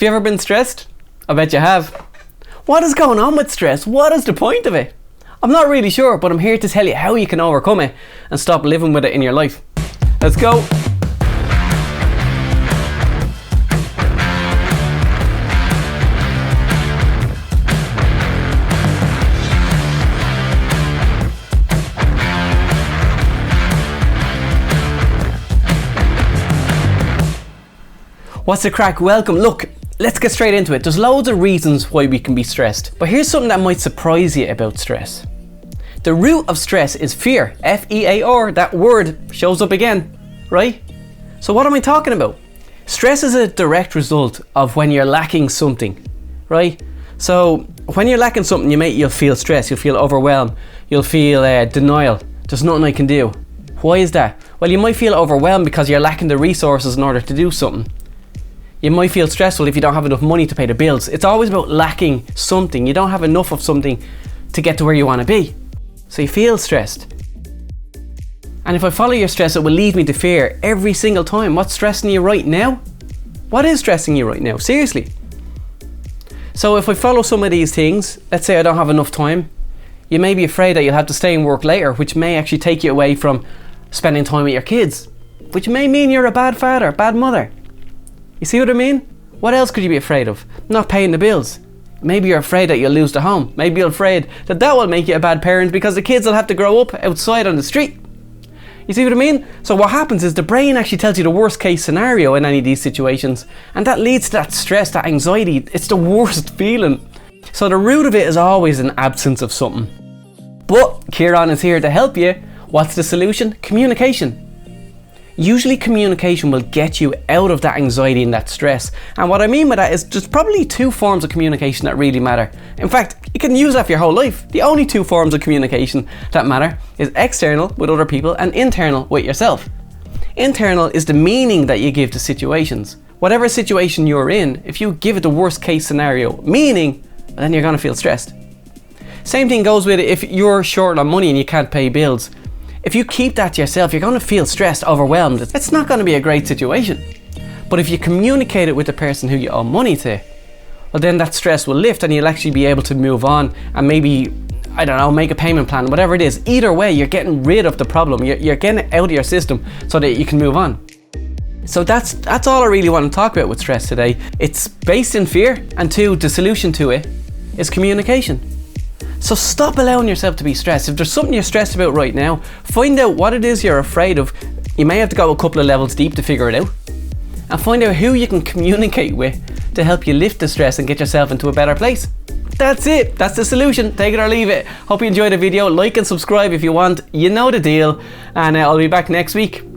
Have you ever been stressed? I bet you have. What is going on with stress? What is the point of it? I'm not really sure, but I'm here to tell you how you can overcome it and stop living with it in your life. Let's go. What's the crack? Welcome. Look, let's get straight into it. There's loads of reasons why we can be stressed, but here's something that might surprise you about stress. The root of stress is fear. F-E-A-R, that word shows up again, right? So what am I talking about? Stress is a direct result of when you're lacking something, right? So when you're lacking something, you'll feel stress, you'll feel overwhelmed, you'll feel denial. There's nothing I can do. Why is that? Well, you might feel overwhelmed because you're lacking the resources in order to do something. You might feel stressful if you don't have enough money to pay the bills. It's always about lacking something. You don't have enough of something to get to where you want to be. So you feel stressed. And if I follow your stress, it will lead me to fear every single time. What's stressing you right now? What is stressing you right now? Seriously. So if I follow some of these things, let's say I don't have enough time, you may be afraid that you'll have to stay and work later, which may actually take you away from spending time with your kids, which may mean you're a bad father, bad mother. You see what I mean? What else could you be afraid of? Not paying the bills. Maybe you're afraid that you'll lose the home. Maybe you're afraid that will make you a bad parent because the kids will have to grow up outside on the street. You see what I mean? So what happens is the brain actually tells you the worst case scenario in any of these situations, and that leads to that stress, that anxiety. It's the worst feeling. So the root of it is always an absence of something. But Kieran is here to help you. What's the solution? Communication. Usually communication will get you out of that anxiety and that stress. And what I mean by that is there's probably two forms of communication that really matter. In fact, you can use that for your whole life. The only two forms of communication that matter is external with other people and internal with yourself. Internal is the meaning that you give to situations. Whatever situation you're in, if you give it the worst case scenario meaning, then you're going to feel stressed. Same thing goes with if you're short on money and you can't pay bills. If you keep that to yourself, you're going to feel stressed, overwhelmed. It's not going to be a great situation. But if you communicate it with the person who you owe money to, well then that stress will lift and you'll actually be able to move on and maybe, I don't know, make a payment plan, whatever it is. Either way, you're getting rid of the problem. You're getting it out of your system so that you can move on. So that's all I really want to talk about with stress today. It's based in fear, and two, the solution to it is communication. So stop allowing yourself to be stressed. If there's something you're stressed about right now, find out what it is you're afraid of. You may have to go a couple of levels deep to figure it out. And find out who you can communicate with to help you lift the stress and get yourself into a better place. That's it. That's the solution. Take it or leave it. Hope you enjoyed the video. Like and subscribe if you want. You know the deal. And I'll be back next week.